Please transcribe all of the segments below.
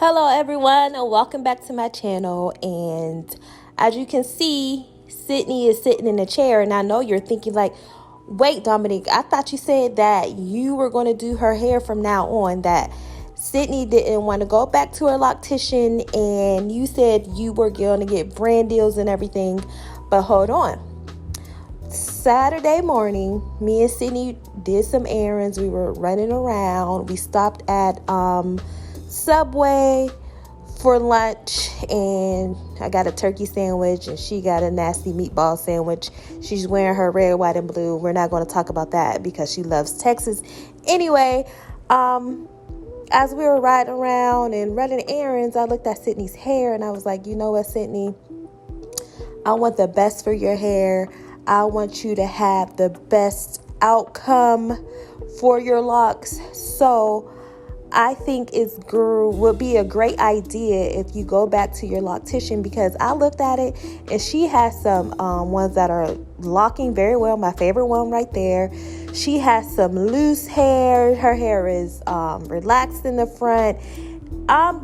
Hello everyone, welcome back to my channel. And as you can see, Sydney is sitting in a chair, and I know you're thinking like, wait Dominique, I thought you said that you were going to do her hair from now on, that Sydney didn't want to go back to her loctician, and you said you were going to get brand deals and everything. But hold on, Saturday morning, me and Sydney did some errands. We were running around. We stopped at Subway for lunch, and I got a turkey sandwich and she got a nasty meatball sandwich. She's wearing her red, white, and blue. We're not going to talk about that because she loves Texas. Anyway, as we were riding around and running errands, I looked at Sydney's hair and I was like, you know what, Sydney, I want the best for your hair. I want you to have the best outcome for your locks. So I think would be a great idea if you go back to your loctician, because I looked at it and she has some ones that are locking very well. My favorite one right there. She has some loose hair. Her hair is relaxed in the front. I'm a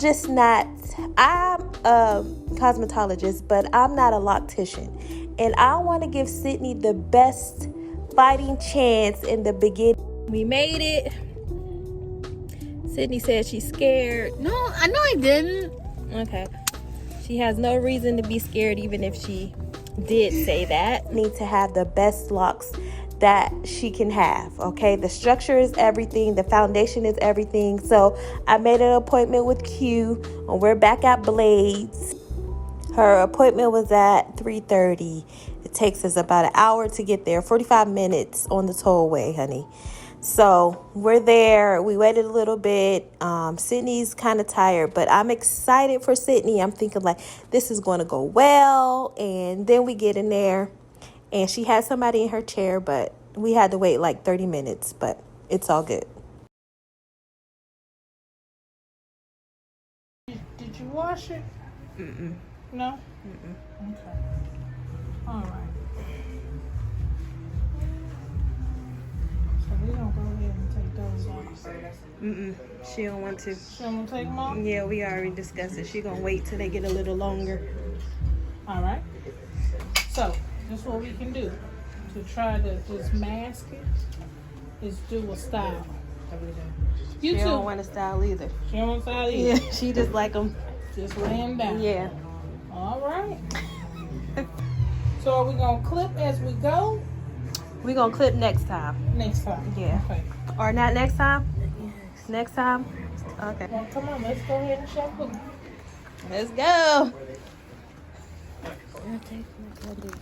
cosmetologist, but I'm not a loctician. And I want to give Sydney the best fighting chance in the beginning. We made it. Sydney said she's scared. No, I didn't. Okay. She has no reason to be scared, even if she did say that. Need to have the best locks that she can have, okay? The structure is everything. The foundation is everything. So I made an appointment with Q, and we're back at Blades. Her appointment was at 3:30. It takes us about an hour to get there, 45 minutes on the tollway, honey. So we're there. We waited a little bit. Sydney's kind of tired, but I'm excited for Sydney. I'm thinking like this is going to go well. And then we get in there and she had somebody in her chair, but we had to wait like 30 minutes, but it's all good. Did you wash it? Mm-mm. No? Mm-mm. Okay. All right. So we're going to go ahead and take those off. Mm-mm. She don't want to. She don't want to take them off? Yeah, we already discussed it. She gonna wait till they get a little longer. All right. So this is what we can do to try to just mask it is do a style. You She too. don't want to style either. She don't want style either. Yeah, she just like them. Just laying down. Yeah. All right. So are we going to clip as we go? We gonna clip next time. Next time. Yeah. Okay. Or not next time? Next time? Okay. Well, come on, let's go ahead and shampoo. Let's go.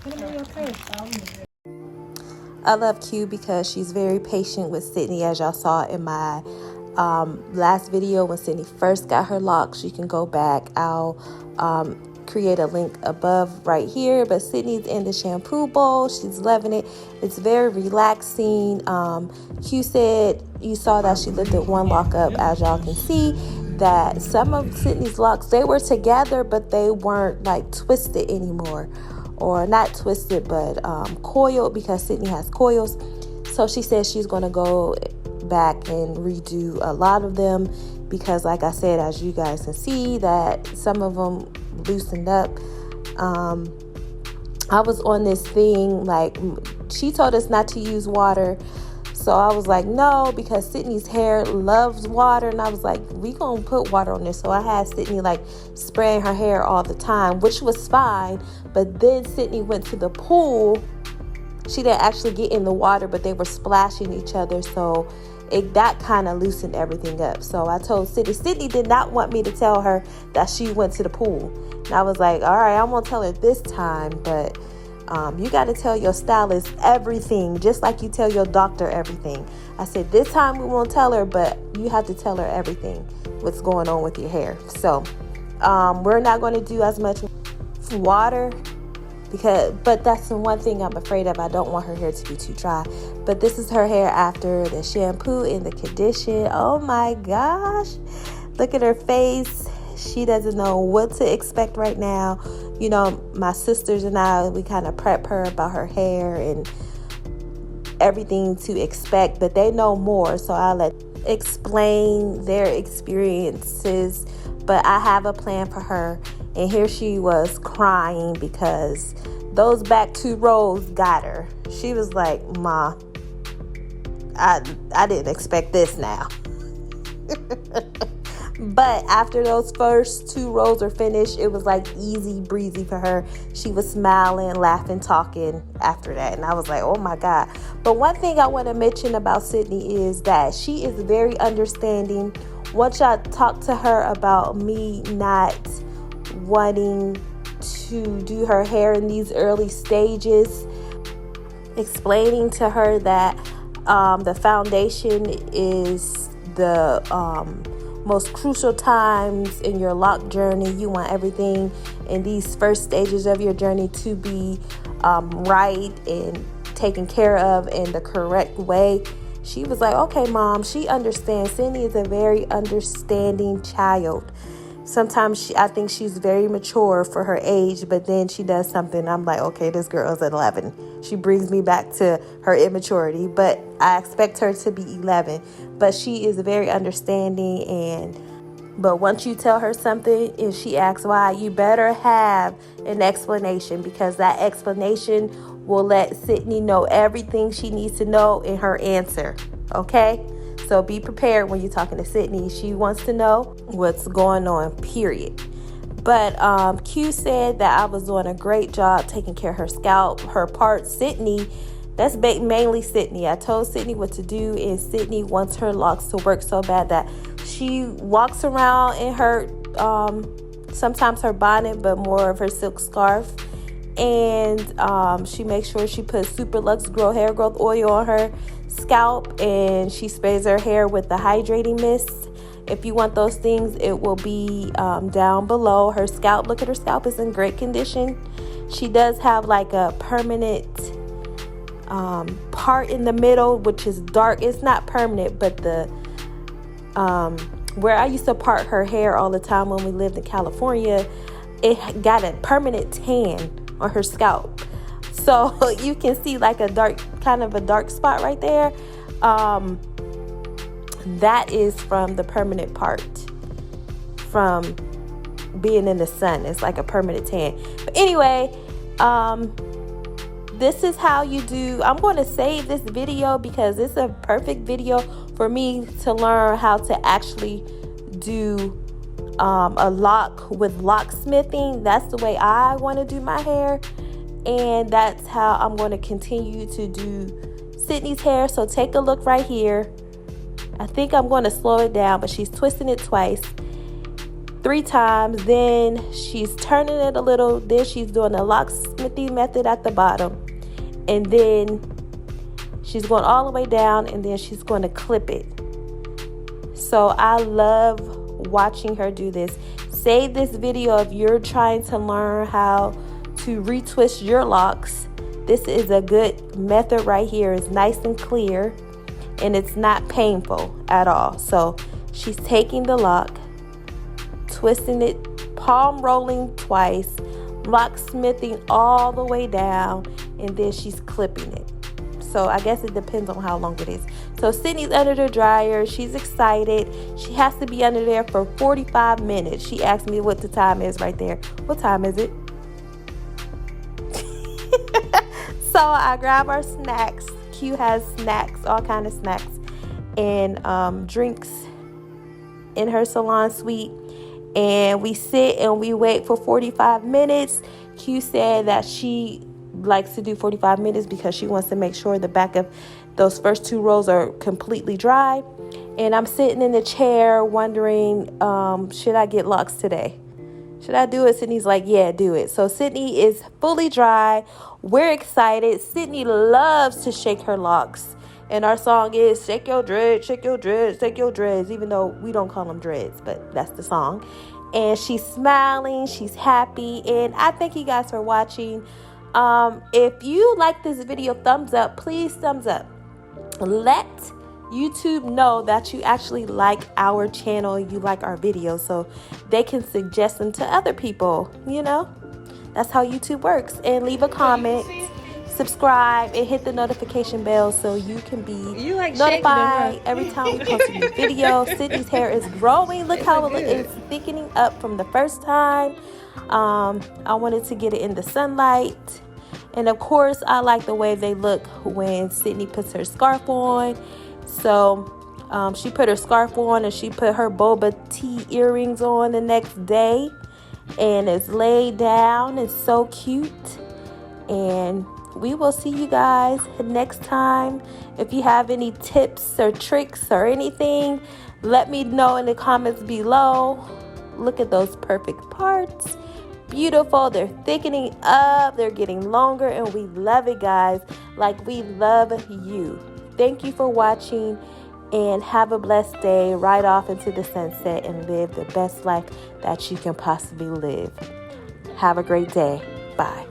Put them in your face. I love Q because she's very patient with Sydney, as y'all saw in my last video when Sydney first got her locks. You can go back. I'll create a link above right here. But Sydney's in the shampoo bowl. She's loving it. It's very relaxing. Q said you saw that she lifted one lock up, as y'all can see, that some of Sydney's locks, they were together, but they weren't like twisted anymore. Or not twisted, but coiled, because Sydney has coils. So she says she's going to go back and redo a lot of them, because like I said, as you guys can see, that some of them loosened up. I was on this thing, like she told us not to use water, so I was like no, because Sydney's hair loves water, and I was like we gonna put water on this. So I had Sydney like spraying her hair all the time, which was fine. But then Sydney went to the pool. She didn't actually get in the water, but they were splashing each other, so that kind of loosened everything up. So I told Sydney did not want me to tell her that she went to the pool. And I was like, all right, I'm going to tell her this time. But you got to tell your stylist everything, just like you tell your doctor everything. I said, this time we won't tell her, but you have to tell her everything, what's going on with your hair. So we're not going to do as much water, but that's the one thing I'm afraid of. I don't want her hair to be too dry. But this is her hair after the shampoo and the condition. Oh my gosh, look at her face. She doesn't know what to expect right now. You know, my sisters and I, we kind of prep her about her hair and everything to expect, but they know more, so I let explain their experiences, but I have a plan for her. And here she was crying because those back 2 rows got her. She was like, Ma, I didn't expect this now. But after those first 2 rows were finished, it was like easy breezy for her. She was smiling, laughing, talking after that. And I was like, oh my God. But one thing I want to mention about Sydney is that she is very understanding. Once I talked to her about me not wanting to do her hair in these early stages, explaining to her that the foundation is the most crucial times in your lock journey. You want everything in these first stages of your journey to be right and taken care of in the correct way. She was like, okay, Mom, she understands. Sydney is a very understanding child. Sometimes I think she's very mature for her age, but then she does something. I'm like, okay, this girl is 11. She brings me back to her immaturity, but I expect her to be 11. But she is very understanding, but once you tell her something, if she asks why, you better have an explanation, because that explanation will let Sydney know everything she needs to know in her answer. Okay? So be prepared when you're talking to Sydney. She wants to know what's going on, period. But Q said that I was doing a great job taking care of her scalp, her parts. Sydney, that's mainly Sydney. I told Sydney what to do, and Sydney wants her locks to work so bad that she walks around in her, sometimes her bonnet, but more of her silk scarf. And she makes sure she puts Supa Lux hair growth oil on her scalp, and she sprays her hair with the hydrating mist. If you want those things, it will be down below. Her scalp, look at her scalp, is in great condition. She does have like a permanent part in the middle, which is dark. It's not permanent, but the where I used to part her hair all the time when we lived in California, it got a permanent tan on her scalp. So you can see like a dark spot right there. That is from the permanent part from being in the sun. It's like a permanent tan. But anyway, this is how you do. I'm going to save this video because it's a perfect video for me to learn how to actually do a lock with locksmithing. That's the way I want to do my hair, and that's how I'm going to continue to do Sydney's hair. So take a look right here. I think I'm going to slow it down, but she's twisting it twice, 3 times, then she's turning it a little, then she's doing the locksmithing method at the bottom, and then she's going all the way down, and then she's going to clip it. So I love watching her do this. Save this video if you're trying to learn how to retwist your locks. This is a good method right here. It's nice and clear, and it's not painful at all. So she's taking the lock, twisting it, palm rolling twice, locksmithing all the way down, and then she's clipping it. So I guess it depends on how long it is. So Sydney's under the dryer. She's excited. She has to be under there for 45 minutes. She asked me what the time is right there. What time is it? So I grab our snacks. Q has snacks, all kind of snacks, and drinks in her salon suite. And we sit and we wait for 45 minutes. Q said that she likes to do 45 minutes because she wants to make sure the back of those first 2 rows are completely dry. And I'm sitting in the chair wondering, should I get locks today? Should I do it? Sydney's like, yeah, do it. So Sydney is fully dry. We're excited. Sydney loves to shake her locks. And our song is shake your dreads, shake your dreads, shake your dreads, even though we don't call them dreads, but that's the song. And she's smiling, she's happy, and I thank you guys for watching. If you like this video, thumbs up, please thumbs up. Let YouTube know that you actually like our channel, you like our videos, so they can suggest them to other people. You know, that's how YouTube works. And leave a comment subscribe and hit the notification bell so you can be like notified every time we post a new video. Sydney's hair is growing. Look how it's thickening up from the first time. I wanted to get it in the sunlight. And of course, I like the way they look when Sydney puts her scarf on. So she put her scarf on and she put her boba tea earrings on the next day. And it's laid down. It's so cute. And we will see you guys next time. If you have any tips or tricks or anything, let me know in the comments below. Look at those perfect parts. Beautiful. They're thickening up. They're getting longer. And we love it, guys. Like we love you. Thank you for watching. And have a blessed day. Right off into the sunset and live the best life that you can possibly live. Have a great day. Bye.